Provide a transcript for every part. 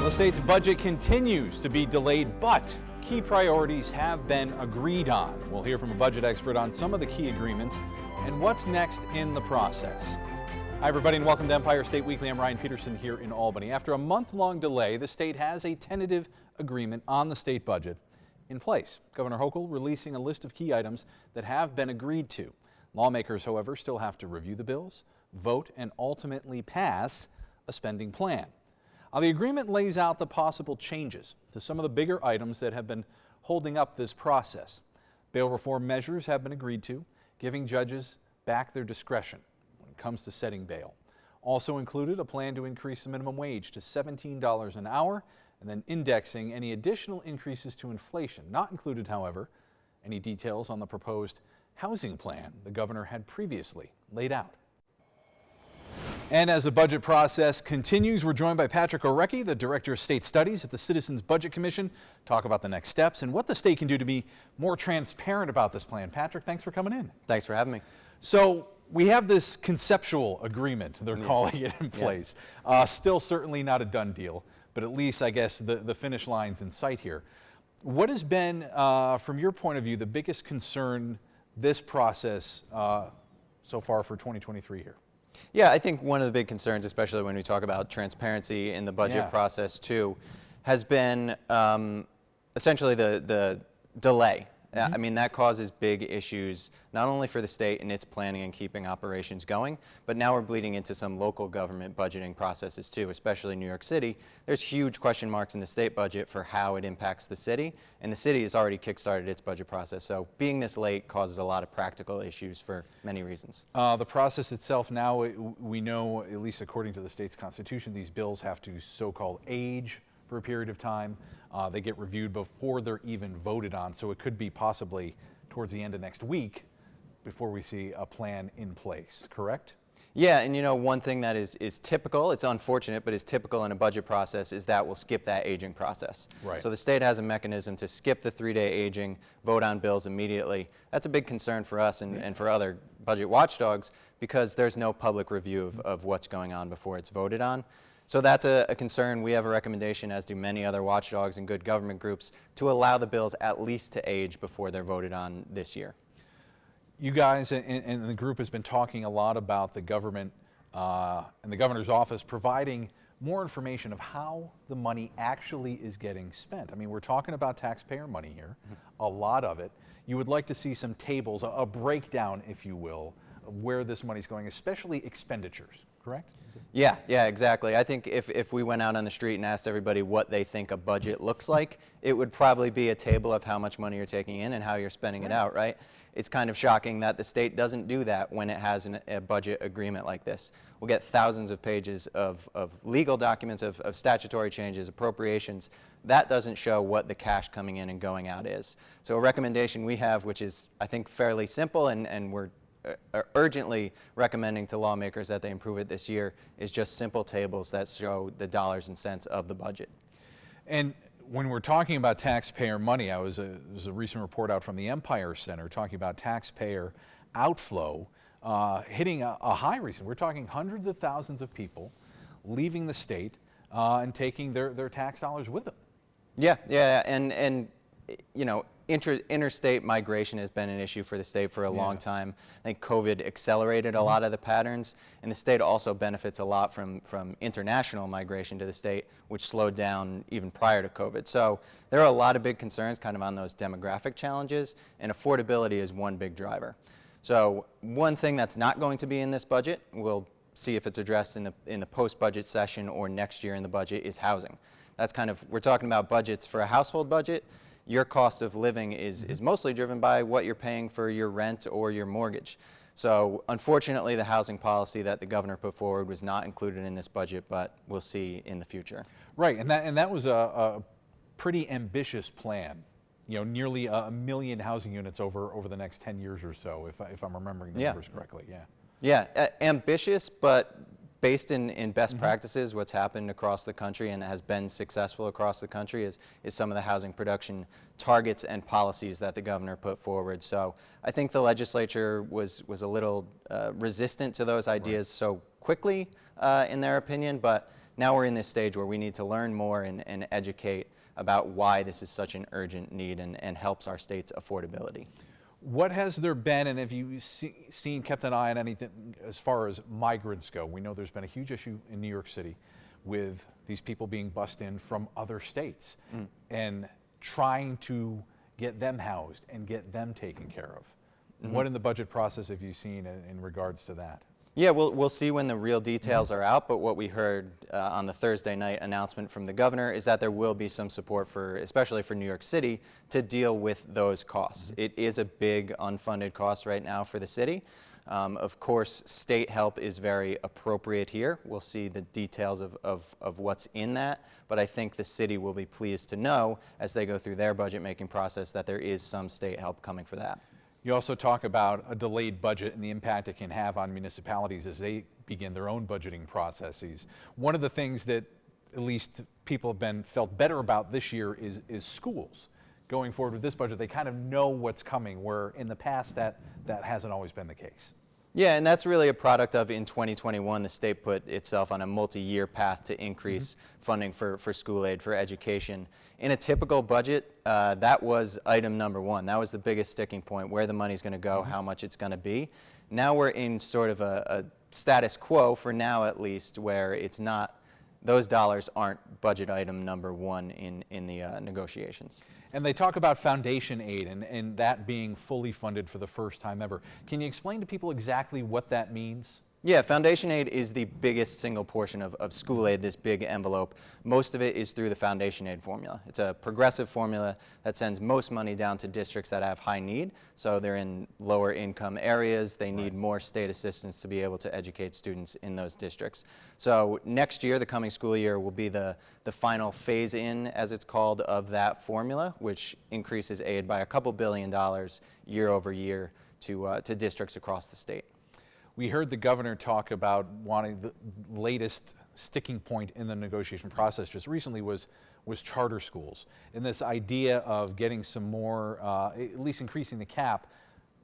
The state's budget continues to be delayed, but key priorities have been agreed on. We'll hear from a budget expert on some of the key agreements and what's next in the process. Hi, everybody, and welcome to Empire State Weekly. I'm Ryan Peterson here in Albany. After a month-long delay, the state has a tentative agreement on the state budget in place. Governor Hochul releasing a list of key items that have been agreed to. Lawmakers, however, still have to review the bills, vote, and ultimately pass a spending plan. The agreement lays out the possible changes to some of the bigger items that have been holding up this process. Bail reform measures have been agreed to, giving judges back their discretion when it comes to setting bail. Also included a plan to increase the minimum wage to $17 an hour and then indexing any additional increases to inflation. Not included, however, any details on the proposed housing plan the governor had previously laid out. And as the budget process continues, we're joined by Patrick Orecki, the Director of State Studies at the Citizens Budget Commission, talk about the next steps and what the state can do to be more transparent about this plan. Patrick, thanks for coming in. Thanks for having me. So we have this conceptual agreement, they're calling it, in place. Yes. Still certainly not a done deal, but at least I guess the finish line's in sight here. What has been, from your point of view, the biggest concern this process so far for 2023 here? Yeah, I think one of the big concerns, especially when we talk about transparency in the budget process too, has been essentially the delay. I mean, that causes big issues, not only for the state and its planning and keeping operations going, but now we're bleeding into some local government budgeting processes too, especially New York City. There's huge question marks in the state budget for how it impacts the city, and the city has already kickstarted its budget process. So being this late causes a lot of practical issues for many reasons. The process itself now, we know, at least according to the state's constitution, these bills have to so-called age for a period of time. They get reviewed before they're even voted on, so it could be possibly towards the end of next week before we see a plan in place, correct? Yeah, and you know, one thing that is typical, it's unfortunate, but is typical in a budget process is that we'll skip that aging process. Right. So the state has a mechanism to skip the 3-day aging, vote on bills immediately. That's a big concern for us and for other budget watchdogs because there's no public review of what's going on before it's voted on. So that's a concern. We have a recommendation, as do many other watchdogs and good government groups, to allow the bills at least to age before they're voted on this year. You guys and the group has been talking a lot about the government and the governor's office providing more information of how the money actually is getting spent. I mean, we're talking about taxpayer money here, a lot of it. You would like to see some tables, a breakdown, if you will, of where this money is going, especially expenditures, correct? Yeah, exactly. I think if we went out on the street and asked everybody what they think a budget looks like, it would probably be a table of how much money you're taking in and how you're spending it out, right? It's kind of shocking that the state doesn't do that when it has a budget agreement like this. We'll get thousands of pages of legal documents, of statutory changes, appropriations. That doesn't show what the cash coming in and going out is. So a recommendation we have, which is I think fairly simple and we're urgently recommending to lawmakers that they improve it this year, is just simple tables that show the dollars and cents of the budget. And when we're talking about taxpayer money, there's a recent report out from the Empire Center talking about taxpayer outflow hitting a high recently. We're talking hundreds of thousands of people leaving the state and taking their tax dollars with them. Yeah, and you know, interstate migration has been an issue for the state for a long time. I think COVID accelerated a lot of the patterns, and the state also benefits a lot from international migration to the state, which slowed down even prior to COVID. So there are a lot of big concerns kind of on those demographic challenges, and affordability is one big driver. So one thing that's not going to be in this budget, we'll see if it's addressed in the post-budget session or next year in the budget, is housing. That's kind of, we're talking about budgets for a household budget. Your cost of living is mostly driven by what you're paying for your rent or your mortgage. So unfortunately, the housing policy that the governor put forward was not included in this budget, but we'll see in the future. Right, and that was a pretty ambitious plan. You know, nearly 1 million housing units over the next 10 years or so, if I'm remembering the numbers correctly. Yeah, ambitious, but based in best practices, what's happened across the country and has been successful across the country is some of the housing production targets and policies that the governor put forward. So I think the legislature was a little resistant to those ideas so quickly, in their opinion, but now we're in this stage where we need to learn more and educate about why this is such an urgent need and helps our state's affordability. What has there been, and have you kept an eye on anything as far as migrants go? We know there's been a huge issue in New York City with these people being bussed in from other states and trying to get them housed and get them taken care of. What in the budget process have you seen in regards to that? Yeah, we'll see when the real details are out, but what we heard on the Thursday night announcement from the governor is that there will be some support especially for New York City, to deal with those costs. It is a big unfunded cost right now for the city. Of course, state help is very appropriate here. We'll see the details of what's in that, but I think the city will be pleased to know as they go through their budget making process that there is some state help coming for that. You also talk about a delayed budget and the impact it can have on municipalities as they begin their own budgeting processes. One of the things that at least people have felt better about this year is schools. Going forward with this budget, they kind of know what's coming, where in the past that hasn't always been the case. Yeah, and that's really a product of, in 2021, the state put itself on a multi-year path to increase funding for school aid, for education. In a typical budget, that was item number one. That was the biggest sticking point, where the money's going to go, how much it's going to be. Now we're in sort of a status quo, for now at least, where it's not, those dollars aren't budget item number one in the negotiations. And they talk about foundation aid and that being fully funded for the first time ever. Can you explain to people exactly what that means? Yeah, foundation aid is the biggest single portion of school aid, this big envelope. Most of it is through the foundation aid formula. It's a progressive formula that sends most money down to districts that have high need. So they're in lower income areas. They need more state assistance to be able to educate students in those districts. So next year, the coming school year, will be the final phase in, as it's called, of that formula, which increases aid by a couple $2 billion year over year to districts across the state. We heard the governor talk about wanting the latest sticking point in the negotiation process just recently was charter schools, and this idea of getting some more, at least increasing the cap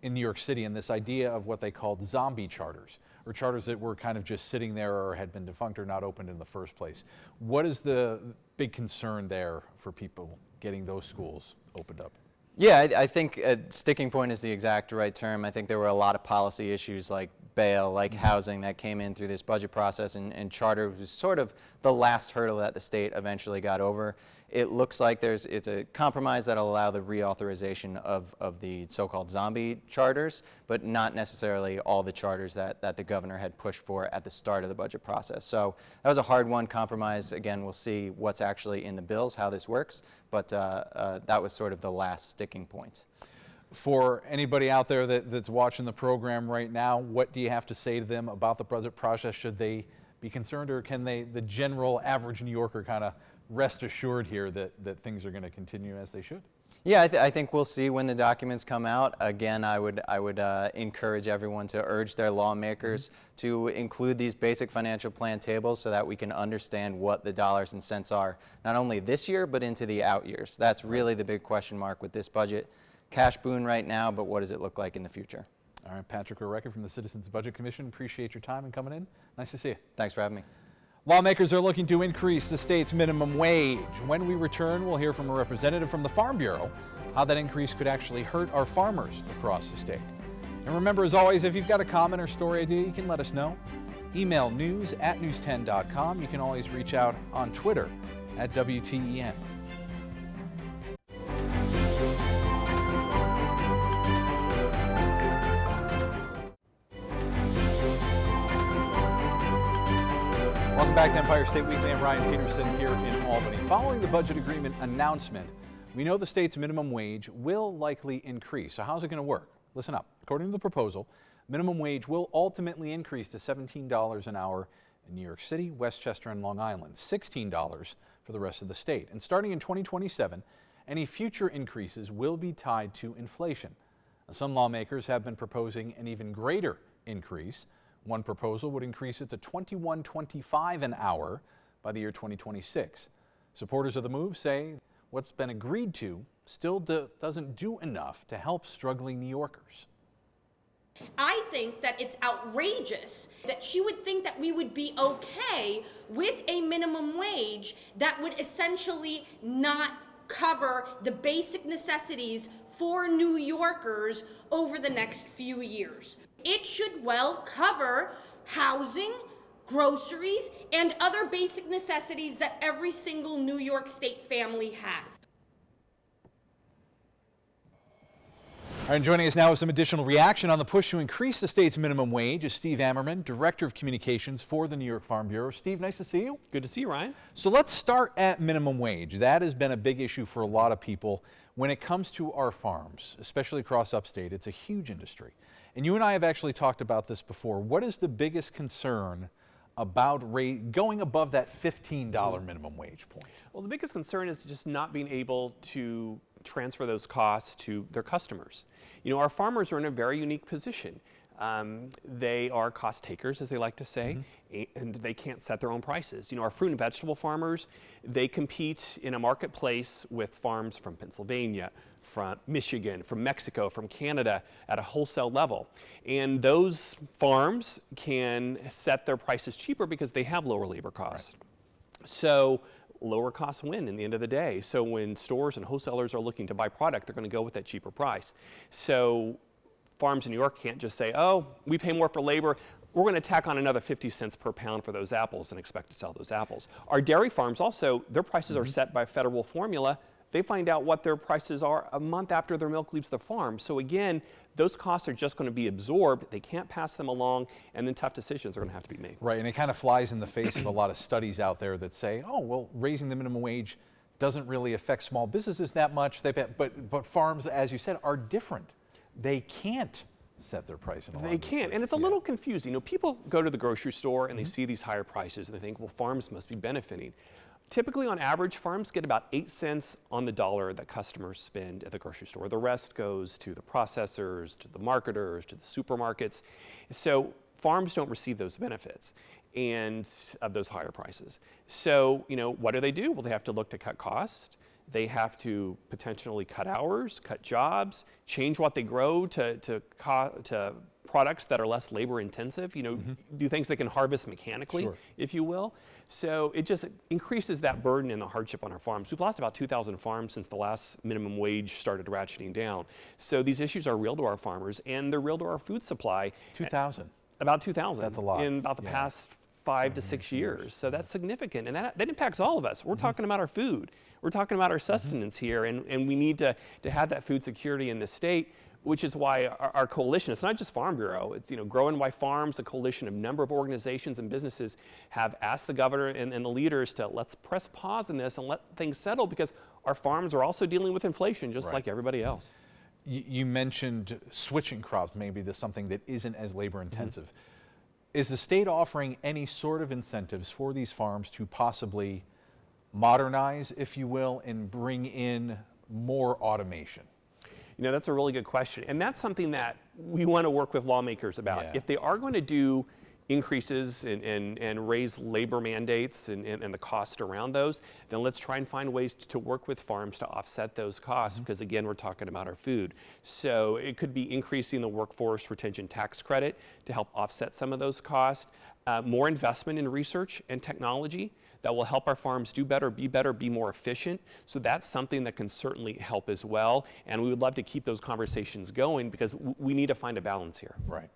in New York City, and this idea of what they called zombie charters, or charters that were kind of just sitting there or had been defunct or not opened in the first place. What is the big concern there for people getting those schools opened up? Yeah, I think a sticking point is the exact right term. I think there were a lot of policy issues like bail, like housing, that came in through this budget process, and charter was sort of the last hurdle that the state eventually got over. It looks like it's a compromise that'll allow the reauthorization of the so-called zombie charters, but not necessarily all the charters that the governor had pushed for at the start of the budget process. So that was a hard-won compromise. Again, we'll see what's actually in the bills, how this works, but that was sort of the last sticking point. For anybody out there that's watching the program right now, what do you have to say to them about the budget process? Should they be concerned, or can the general average New Yorker kind of rest assured here that things are going to continue as they should? Yeah, I think we'll see when the documents come out. Again, I would encourage everyone to urge their lawmakers to include these basic financial plan tables so that we can understand what the dollars and cents are, not only this year, but into the out years. That's really the big question mark with this budget. Cash boon right now, but what does it look like in the future? All right, Patrick Orecker from the Citizens Budget Commission. Appreciate your time and coming in. Nice to see you. Thanks for having me. Lawmakers are looking to increase the state's minimum wage. When we return, we'll hear from a representative from the Farm Bureau how that increase could actually hurt our farmers across the state. And remember, as always, if you've got a comment or story idea, you can let us know. Email news@news10.com. You can always reach out on Twitter @WTEN. Welcome back to Empire State Weekly. I'm Ryan Peterson here in Albany. Following the budget agreement announcement, we know the state's minimum wage will likely increase. So how's it going to work? Listen up. According to the proposal, minimum wage will ultimately increase to $17 an hour in New York City, Westchester, and Long Island, $16 for the rest of the state. And starting in 2027, any future increases will be tied to inflation. Now, some lawmakers have been proposing an even greater increase. One proposal would increase it to $21.25 an hour by the year 2026. Supporters of the move say what's been agreed to still doesn't do enough to help struggling New Yorkers. I think that it's outrageous that she would think that we would be okay with a minimum wage that would essentially not cover the basic necessities for New Yorkers over the next few years. It should well cover housing, groceries, and other basic necessities that every single New York State family has. All right, joining us now with some additional reaction on the push to increase the state's minimum wage is Steve Ammerman, Director of Communications for the New York Farm Bureau. Steve, nice to see you. Good to see you, Ryan. So let's start at minimum wage. That has been a big issue for a lot of people. When it comes to our farms, especially across upstate, it's a huge industry. And you and I have actually talked about this before. What is the biggest concern about going above that $15 minimum wage point? Well, the biggest concern is just not being able to transfer those costs to their customers. You know, our farmers are in a very unique position. They are cost takers, as they like to say, and they can't set their own prices. You know, our fruit and vegetable farmers, they compete in a marketplace with farms from Pennsylvania, from Michigan, from Mexico, from Canada at a wholesale level. And those farms can set their prices cheaper because they have lower labor costs. Right. So lower costs win in the end of the day. So when stores and wholesalers are looking to buy product, they're going to go with that cheaper price. So farms in New York can't just say, oh, we pay more for labor, we're going to tack on another 50 cents per pound for those apples and expect to sell those apples. Our dairy farms also, their prices are set by federal formula. They find out what their prices are a month after their milk leaves the farm. So again, those costs are just going to be absorbed. They can't pass them along, and then tough decisions are going to have to be made. Right, and it kind of flies in the face of a lot of studies out there that say, oh, well, raising the minimum wage doesn't really affect small businesses that much. But farms, as you said, are different. They can't set their price in a lot of They can't, and it's a little confusing. You know, people go to the grocery store and they see these higher prices and they think, well, farms must be benefiting. Typically, on average, farms get about 8 cents on the dollar that customers spend at the grocery store. The rest goes to the processors, to the marketers, to the supermarkets. So farms don't receive those benefits and of those higher prices. So, you know, what do? Well, they have to look to cut costs. They have to potentially cut hours, cut jobs, change what they grow to products that are less labor intensive, you know, do things they can harvest mechanically, if you will. So it just increases that burden and the hardship on our farms. We've lost about 2,000 farms since the last minimum wage started ratcheting down. So these issues are real to our farmers, and they're real to our food supply. 2,000? About 2,000. That's a lot. In about the past 5 to 6 years. So that's significant, and that impacts all of us. We're talking about our food. We're talking about our sustenance here, and we need to have that food security in this state, which is why our coalition, it's not just Farm Bureau, it's, you know, Grow and Why Farms, a coalition of a number of organizations and businesses have asked the governor and the leaders to let's press pause on this and let things settle, because our farms are also dealing with inflation just like everybody else. You mentioned switching crops, maybe to something that isn't as labor intensive. Is the state offering any sort of incentives for these farms to possibly modernize, if you will, and bring in more automation? You know, that's a really good question. And that's something that we want to work with lawmakers about. If they are going to do increases and raise labor mandates and the cost around those, then let's try and find ways to work with farms to offset those costs, because again, we're talking about our food. So it could be increasing the workforce retention tax credit to help offset some of those costs, more investment in research and technology that will help our farms do better, be more efficient. So that's something that can certainly help as well. And we would love to keep those conversations going, because we need to find a balance here. Right.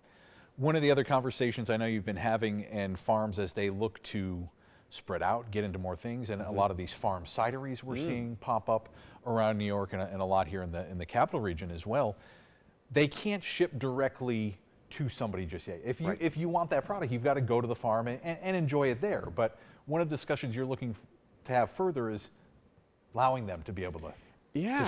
One of the other conversations I know you've been having in farms as they look to spread out, get into more things, and a lot of these farm cideries we're seeing pop up around New York and a lot here in the capital region as well. They can't ship directly to somebody just yet. If you want that product, you've got to go to the farm and enjoy it there. But one of the discussions you're looking to have further is allowing them to be able to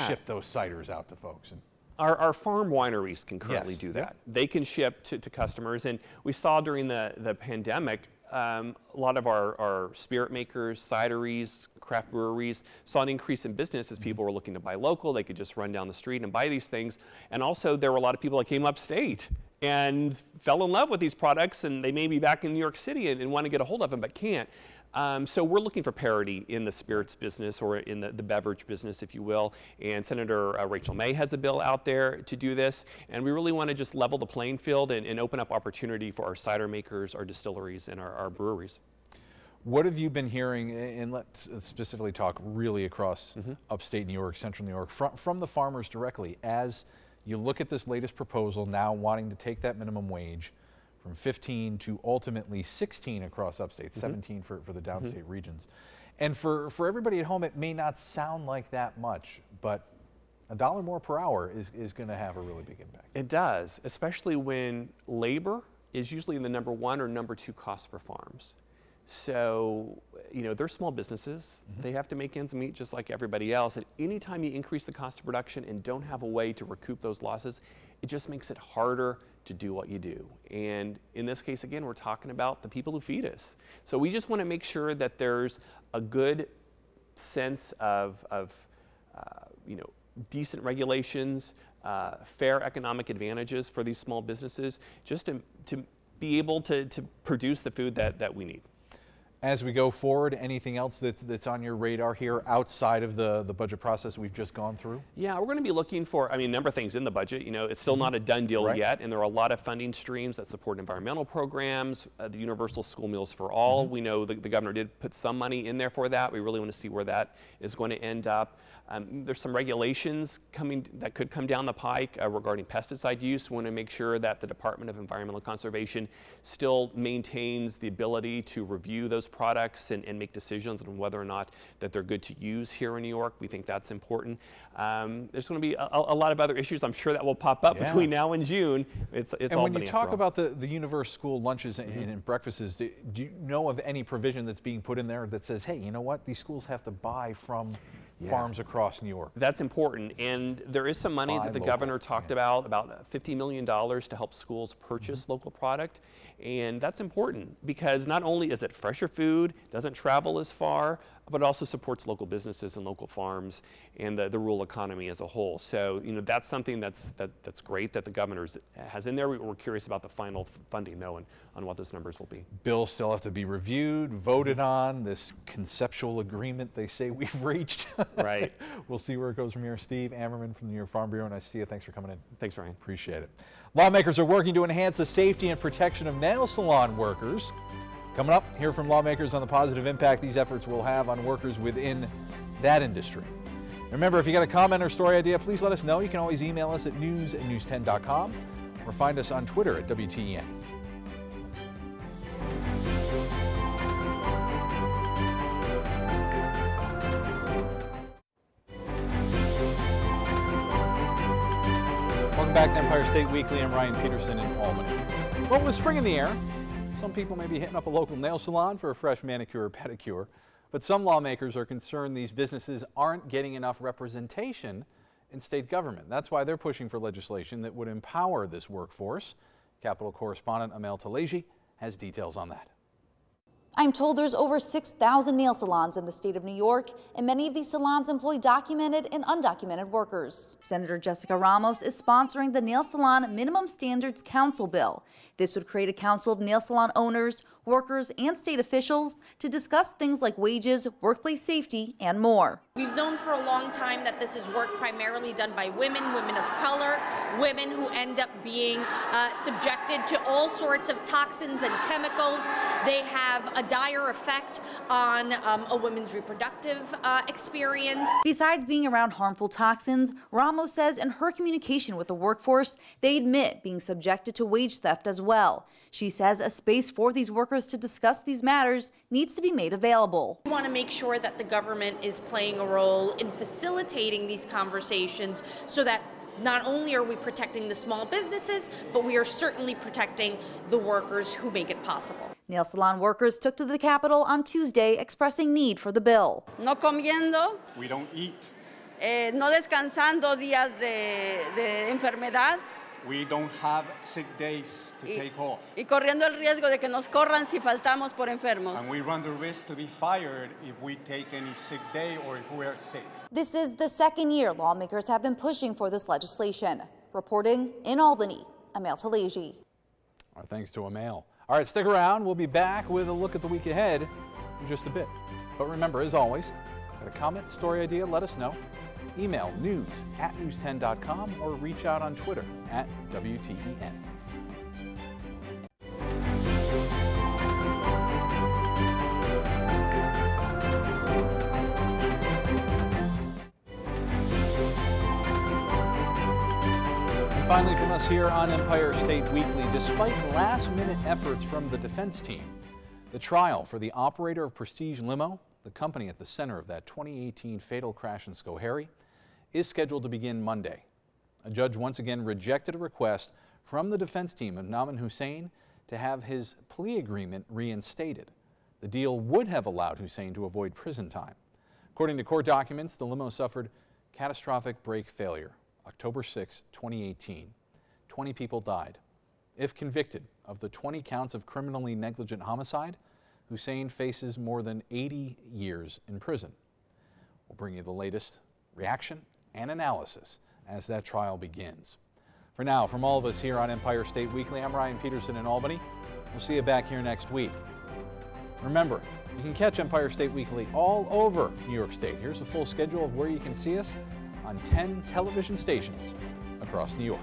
ship those ciders out to folks. And Our farm wineries can currently do that. They can ship to customers, and we saw during the pandemic, a lot of our spirit makers, cideries, craft breweries saw an increase in business as people were looking to buy local. They could just run down the street and buy these things. And also there were a lot of people that came upstate and fell in love with these products, and they may be back in New York City and want to get a hold of them but can't. So we're looking for parity in the spirits business, or in the beverage business, if you will. And Senator Rachel May has a bill out there to do this. And we really want to just level the playing field and open up opportunity for our cider makers, our distilleries, and our breweries. What have you been hearing, and let's specifically talk really across upstate New York, central New York, from the farmers directly, as you look at this latest proposal now wanting to take that minimum wage from 15 to ultimately 16 across upstate, 17 for the downstate regions. And for everybody at home, it may not sound like that much, but $1 more per hour is going to have a really big impact. It does, especially when labor is usually the #1 or #2 cost for farms. So, you know, they're small businesses. They have to make ends meet just like everybody else. And anytime you increase the cost of production and don't have a way to recoup those losses, it just makes it harder to do what you do. And in this case, again, we're talking about the people who feed us. So we just want to make sure that there's a good sense of you know, decent regulations, fair economic advantages for these small businesses, just to be able to produce the food that we need. As we go forward, anything else that's on your radar here outside of the budget process we've just gone through? Yeah, we're going to be looking for, a number of things in the budget. You know, it's still not a done deal yet, and there are a lot of funding streams that support environmental programs, the universal school meals for all. We know the governor did put some money in there for that. We really want to see where that is going to end up. There's some regulations coming that could come down the pike regarding pesticide use. We want to make sure that the Department of Environmental Conservation still maintains the ability to review those products and make decisions on whether or not that they're good to use here in New York. We think that's important. There's going to be a lot of other issues, I'm sure, that will pop up between now and June. It's and all when you talk about the universal school lunches and breakfasts, do you know of any provision that's being put in there that says, hey, you know what, these schools have to buy from farms across New York? That's important, and there is some money that the governor talked about $50 million to help schools purchase local product, and that's important because not only is it fresher food, doesn't travel as far, but it also supports local businesses and local farms and the rural economy as a whole. So, you know, that's something that's great that the governor has in there. We're curious about the final funding, though, and on what those numbers will be. Bills still have to be reviewed, voted on, this conceptual agreement they say we've reached. Right. We'll see where it goes from here. Steve Ammerman from the New York Farm Bureau, nice to see you. Thanks for coming in. Thanks, Ryan. Appreciate it. Lawmakers are working to enhance the safety and protection of nail salon workers. Coming up, hear from lawmakers on the positive impact these efforts will have on workers within that industry. Remember, if you got a comment or story idea, please let us know. You can always email us at news@news10.com or find us on Twitter at WTEN. Welcome back to Empire State Weekly. I'm Ryan Peterson in Albany. Well, with spring in the air, some people may be hitting up a local nail salon for a fresh manicure or pedicure, but some lawmakers are concerned these businesses aren't getting enough representation in state government. That's why they're pushing for legislation that would empower this workforce. Capitol correspondent Amel Taleji has details on that. I'm told there's over 6,000 nail salons in the state of New York, and many of these salons employ documented and undocumented workers. Senator Jessica Ramos is sponsoring the Nail Salon Minimum Standards Council bill. This would create a council of nail salon owners, workers, and state officials to discuss things like wages, workplace safety, and more. We've known for a long time that this is work primarily done by women of color, women who end up being subjected to all sorts of toxins and chemicals. They have a dire effect on a woman's reproductive experience. Besides being around harmful toxins, Ramos says in her communication with the workforce, they admit being subjected to wage theft as well. She says a space for these workers to discuss these matters needs to be made available. We want to make sure that the government is playing a role in facilitating these conversations so that not only are we protecting the small businesses, but we are certainly protecting the workers who make it possible. Nail salon workers took to the Capitol on Tuesday expressing need for the bill. No comiendo. We don't eat. No descansando días de enfermedad. We don't have sick days to take off. Y corriendo el riesgo de que nos corran si faltamos por enfermos. And we run the risk to be fired if we take any sick day or if we are sick. This is the second year lawmakers have been pushing for this legislation. Reporting in Albany, Amel Taleji. Thanks to Amel. All right, stick around. We'll be back with a look at the week ahead in just a bit. But remember, as always, got a comment, story idea, let us know. Email news@news10.com or reach out on Twitter @WTEN. And finally, from us here on Empire State Weekly, despite last-minute efforts from the defense team, the trial for the operator of Prestige Limo, the company at the center of that 2018 fatal crash in Schoharie, is scheduled to begin Monday. A judge once again rejected a request from the defense team of Nauman Hussein to have his plea agreement reinstated. The deal would have allowed Hussein to avoid prison time. According to court documents, the limo suffered catastrophic brake failure October 6, 2018. 20 people died. If convicted of the 20 counts of criminally negligent homicide, Hussein faces more than 80 years in prison. We'll bring you the latest reaction and analysis as that trial begins. For now, from all of us here on Empire State Weekly, I'm Ryan Peterson in Albany. We'll see you back here next week. Remember, you can catch Empire State Weekly all over New York State. Here's a full schedule of where you can see us on 10 television stations across New York.